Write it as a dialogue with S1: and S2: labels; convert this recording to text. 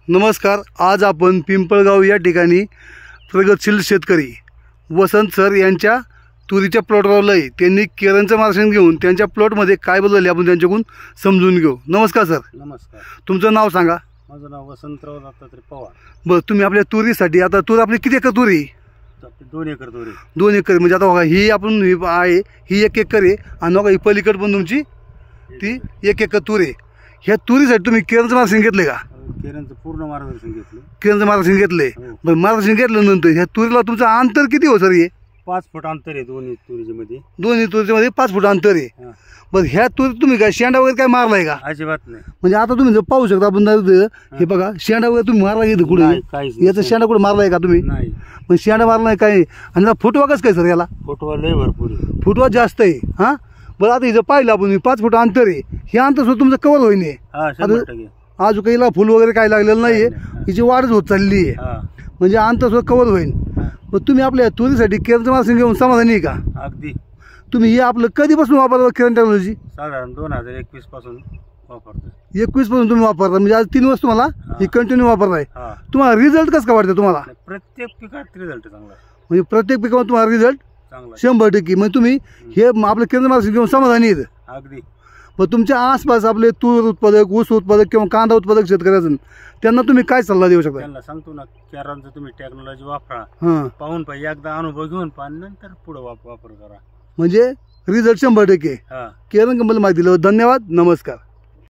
S1: नमस्कार. आज आपण पिंपळगाव या ठिकाणी प्रगतशील शेतकरी वसंत सर यांच्या तुरीच्या प्लॉटवर आलोय. त्यांनी केरनचं मार्गदर्शन घेऊन त्यांच्या प्लॉटमध्ये काय बदलले आपण त्यांच्याकडून समजून घेऊ. नमस्कार सर.
S2: नमस्कार.
S1: तुमचं नाव सांगा.
S2: माझं नाव वसंतराव दत्तात्रय पवार.
S1: बरं, तुम्ही आपल्या तुरीसाठी आता तूर आपली किती एकर तुरी?
S2: 2 एकर तुरी.
S1: 2 एकर म्हणजे आता बघा ही आपण ही आहे ही 1 एकर आहे आणि बघा ही पलीकड पण तुमची ती 1 एकर तूर आहे. ह्या तुरीसाठी तुम्ही केरनचं मार्गदर्शन घेतले का?
S2: केरनचं पूर्ण मार्गदर्शन घेतलं.
S1: केरनचं मार्गदर्शन घेतले.
S2: हो.
S1: बरं, मार्गदर्शन घेतल्यानंतर ह्या तुरीला तुमचं अंतर किती हो सर? हे
S2: 5 फूट अंतर आहे दोन्ही तुरीच्या मध्ये.
S1: दोन्ही तुरीच्या मध्ये 5 फूट अंतर आहे.
S2: हा.
S1: बरं, ह्या तुरी तुम्ही काय शेंडा वगैरे काय मारलाय का?
S2: अजिबात नाही.
S1: म्हणजे आता तुम्ही जर पाहू शकता आपण हे बघा शेंडा वगैरे तुम्ही मारला इथं कुठे?
S2: नाही, काहीच नाही.
S1: याचा शेंडा कुठे मारलाय का तुम्ही?
S2: नाही.
S1: मग शेंडा मारला नाही काय? आणि याला फुटवा कसं काय सर? याला
S2: फुटवा लय भरपूर आहे.
S1: फुटवा जास्त आहे. हा बरं, आता इथं पाहिलं आपण 5 फूट अंतर आहे. हे अंतर सुद्धा तुमचं कव्हर होईन.
S2: हा, 100%.
S1: अजून काहीला फुल वगैरे काय लागलेलं नाहीये. हिची वाढच होत चालली आहे.
S2: हा.
S1: म्हणजे अंतर सुद्धा कव्हर होईल. मग तुम्ही आपल्या तुरीसाठी केरनचं मार्गदर्शन घेऊन समाधानी आहे का?
S2: अगदी.
S1: तुम्ही हे आपलं कधीपासून वापरता केरन टेक्नॉलॉजी?
S2: साधारण 2021 पासून वापरतो.
S1: 21 पासून तुम्ही वापरता म्हणजे आज 3 वर्ष तुम्हाला हे कंटिन्यू वापरताय.
S2: हा.
S1: तुम्हाला रिझल्ट कसं काय वाटतं तुम्हाला?
S2: प्रत्येक पिकात रिझल्ट चांगला आहे.
S1: म्हणजे प्रत्येक पिकावर तुम्हाला रिझल्ट
S2: चांगला आहे.
S1: 100%. म्हणजे तुम्ही हे आपलं केंद्र मार्गदर्शन घेऊन समाधानी आहेत.
S2: अगदी.
S1: मग तुमच्या आसपास आपले तूर उत्पादक, ऊस उत्पादक किंवा कांदा उत्पादक शेतकरी असेल त्यांना तुम्ही काय सल्ला देऊ शकता?
S2: त्यांना सांगतो ना, केरनचं तुम्ही टेक्नॉलॉजी वापरा.
S1: हां,
S2: पाहून पाहिजे, एकदा अनुभव घेऊन पहा, नंतर पुढे वापर करा.
S1: म्हणजे रिझल्ट 100%.
S2: हा.
S1: केरन कंपनी माहिती दिलं. धन्यवाद. नमस्कार.